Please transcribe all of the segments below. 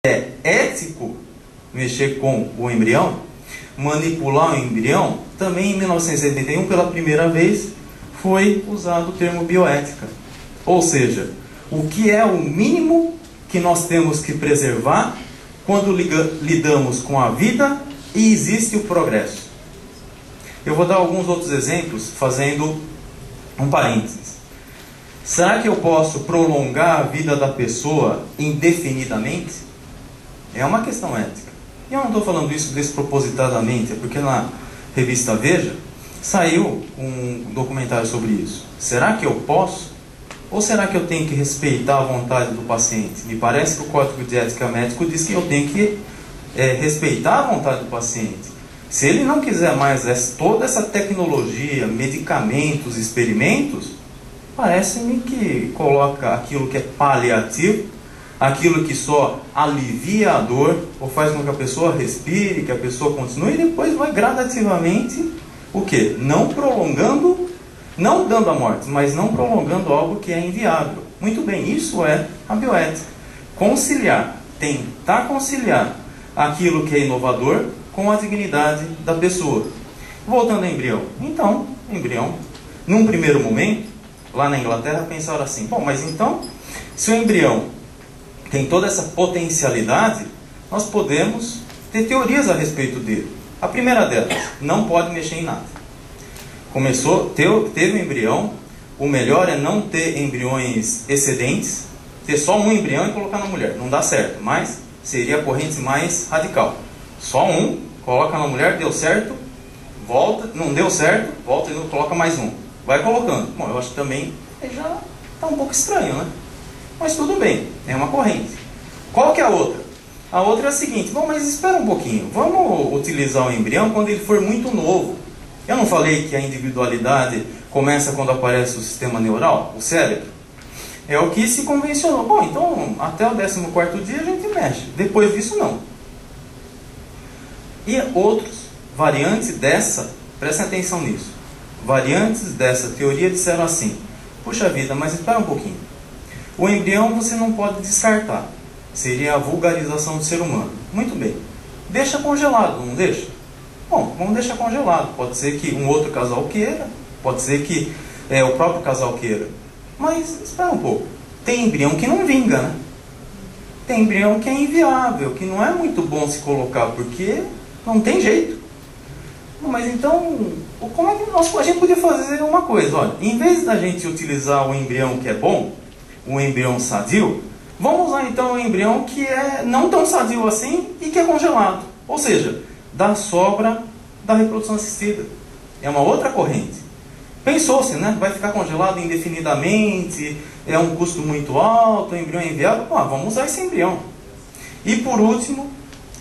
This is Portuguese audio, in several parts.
é ético mexer com o embrião, manipular o embrião, também em 1971, pela primeira vez, foi usado o termo bioética. Ou seja, o que é o mínimo que nós temos que preservar quando lidamos com a vida e existe o progresso. Eu vou dar alguns outros exemplos, fazendo um parênteses. Será que eu posso prolongar a vida da pessoa indefinidamente? É uma questão ética. E eu não estou falando isso despropositadamente, é porque na revista Veja saiu um documentário sobre isso. Será que eu posso? Ou será que eu tenho que respeitar a vontade do paciente? Me parece que o Código de Ética Médico diz que eu tenho que respeitar a vontade do paciente. Se ele não quiser mais toda essa tecnologia, medicamentos, experimentos, parece-me que coloca aquilo que é paliativo, aquilo que só alivia a dor, ou faz com que a pessoa respire, que a pessoa continue, e depois vai gradativamente, o quê? Não prolongando, não dando a morte, mas não prolongando algo que é inviável. Muito bem, isso é a bioética. Conciliar, tentar conciliar aquilo que é inovador com a dignidade da pessoa. Voltando ao embrião. Então, embrião, num primeiro momento, lá na Inglaterra, pensaram assim, bom, mas então, se o embrião tem toda essa potencialidade, nós podemos ter teorias a respeito dele. A primeira delas, não pode mexer em nada. Teve um embrião, o melhor é não ter embriões excedentes, ter só um embrião e colocar na mulher. Não dá certo, mas seria a corrente mais radical. Só um, coloca na mulher, deu certo, volta, não deu certo, volta e não coloca mais um. Vai colocando. Bom, eu acho que também já está um pouco estranho, né? Mas tudo bem, é uma corrente. Qual que é a outra? A outra é a seguinte, bom, mas espera um pouquinho, vamos utilizar o embrião quando ele for muito novo. Eu não falei que a individualidade começa quando aparece o sistema neural, o cérebro? É o que se convencionou. Bom, então até o 14º dia a gente mexe, depois disso não. E outros, variantes dessa, prestem atenção nisso, variantes dessa teoria disseram assim, puxa vida, mas espera um pouquinho. O embrião você não pode descartar. Seria a vulgarização do ser humano. Muito bem. Deixa congelado, não deixa? Bom, vamos deixar congelado. Pode ser que um outro casal queira. Pode ser que o próprio casal queira. Mas, espera um pouco. Tem embrião que não vinga, né? Tem embrião que é inviável, que não é muito bom se colocar, porque não tem jeito. Mas então, como é que a gente podia fazer uma coisa? Olha, em vez da gente utilizar o embrião que é bom, um embrião sadio, vamos usar então um embrião que é não tão sadio assim e que é congelado. Ou seja, da sobra da reprodução assistida. É uma outra corrente. Pensou-se, né? Vai ficar congelado indefinidamente, é um custo muito alto, o embrião é inviável. Vamos usar esse embrião. E por último,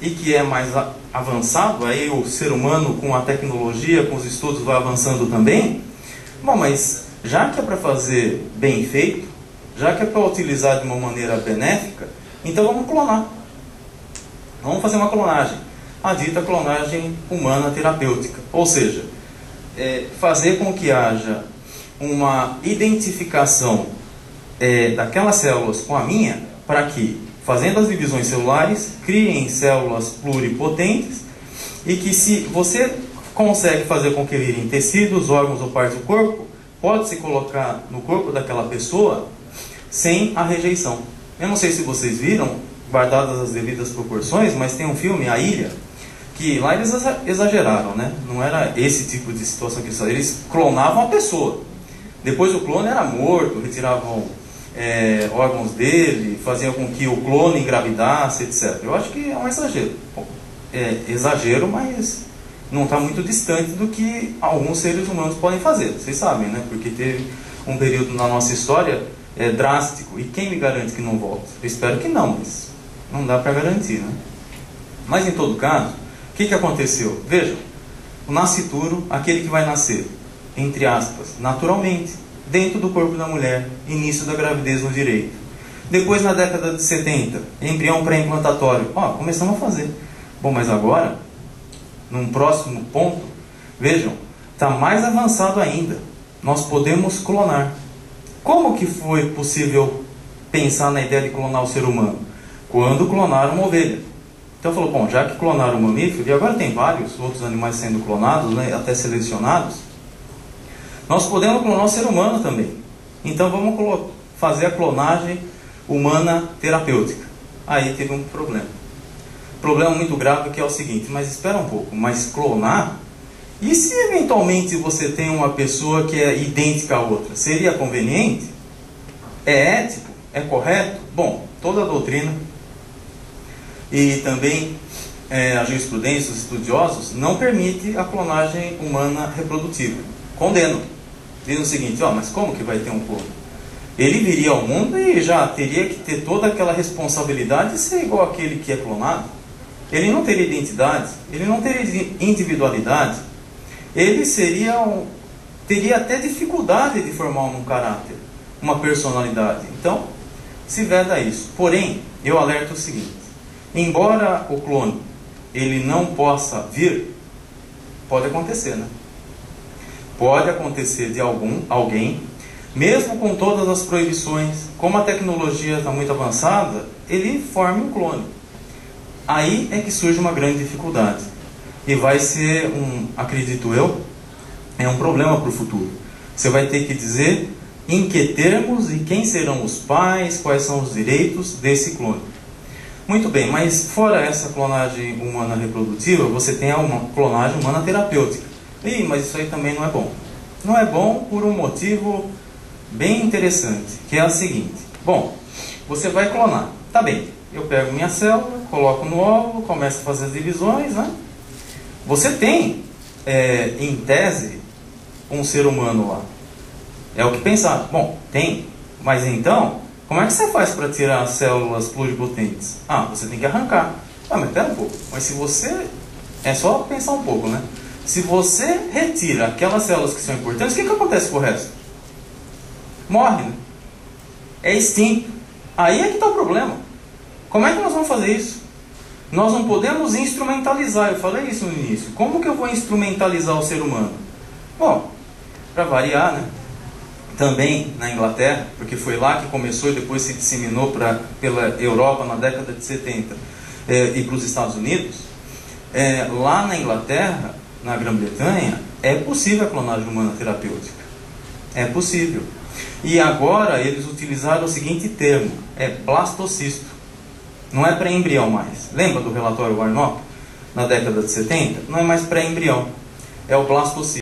e que é mais avançado, aí o ser humano com a tecnologia, com os estudos vai avançando também. Bom, mas já que é para fazer bem feito, já que é para utilizar de uma maneira benéfica, então vamos clonar. Vamos fazer uma clonagem. A dita clonagem humana terapêutica. Ou seja, fazer com que haja uma identificação daquelas células com a minha, para que, fazendo as divisões celulares, criem células pluripotentes, e que se você consegue fazer com que virem tecidos, órgãos ou partes do corpo, pode se colocar no corpo daquela pessoa sem a rejeição. Eu não sei se vocês viram, guardadas as devidas proporções, mas tem um filme, A Ilha, que lá eles exageraram, né? Não era esse tipo de situação que eles clonavam a pessoa. Depois o clone era morto, retiravam órgãos dele, faziam com que o clone engravidasse, etc. Eu acho que é um exagero. Exagero, mas não está muito distante do que alguns seres humanos podem fazer. Vocês sabem, né? Porque teve um período na nossa história drástico. E quem me garante que não volta? Eu espero que não, mas não dá para garantir, né? Mas em todo caso, o que aconteceu? Vejam, o nascituro, aquele que vai nascer, entre aspas, naturalmente, dentro do corpo da mulher, início da gravidez no direito. Depois, na década de 70, embrião pré-implantatório. Começamos a fazer. Bom, mas agora, num próximo ponto, vejam, está mais avançado ainda. Nós podemos clonar. Como que foi possível pensar na ideia de clonar o ser humano? quando clonaram uma ovelha. Então falou, bom, já que clonaram um mamífero, e agora tem vários outros animais sendo clonados, né, até selecionados, nós podemos clonar o ser humano também. Então vamos fazer a clonagem humana terapêutica. Aí teve um problema. Problema muito grave, que é o seguinte, mas espera um pouco, mas clonar? E se eventualmente você tem uma pessoa que é idêntica à outra? Seria conveniente? É ético? É correto? Bom, toda a doutrina e também a jurisprudência, os estudiosos, não permite a clonagem humana reprodutiva. Condenam. Dizem o seguinte, mas como que vai ter um clone? Ele viria ao mundo e já teria que ter toda aquela responsabilidade de ser igual àquele que é clonado. Ele não teria identidade, ele não teria individualidade, ele teria até dificuldade de formar um caráter, uma personalidade. Então, se veda isso. Porém, eu alerto o seguinte, embora o clone ele não possa vir, pode acontecer, né? Pode acontecer de alguém, mesmo com todas as proibições, como a tecnologia está muito avançada, ele forme um clone. Aí é que surge uma grande dificuldade. E vai ser, acredito eu, um problema para o futuro. Você vai ter que dizer em que termos e quem serão os pais, quais são os direitos desse clone. Muito bem, mas fora essa clonagem humana reprodutiva, você tem uma clonagem humana terapêutica. Mas isso aí também não é bom. Não é bom por um motivo bem interessante, que é o seguinte. Bom, você vai clonar. Tá bem, eu pego minha célula, coloco no óvulo, começo a fazer as divisões, né? Você tem, em tese, um ser humano lá. É o que pensar. Bom, tem. Mas então, como é que você faz para tirar as células pluripotentes? Você tem que arrancar. Mas pera um pouco. Mas se você... É só pensar um pouco, né? Se você retira aquelas células que são importantes, o que acontece com o resto? Morre, né? É extinto. Aí é que está o problema. Como é que nós vamos fazer isso? Nós não podemos instrumentalizar. Eu falei isso no início. Como que eu vou instrumentalizar o ser humano? Bom, para variar, né? Também na Inglaterra, porque foi lá que começou e depois se disseminou pela Europa na década de 70 e para os Estados Unidos. Lá na Inglaterra, na Grã-Bretanha, é possível a clonagem humana terapêutica. É possível. E agora eles utilizaram o seguinte termo, blastocisto. Não é pré-embrião mais. Lembra do relatório Warnock, na década de 70? Não é mais pré-embrião. É o blastocisto.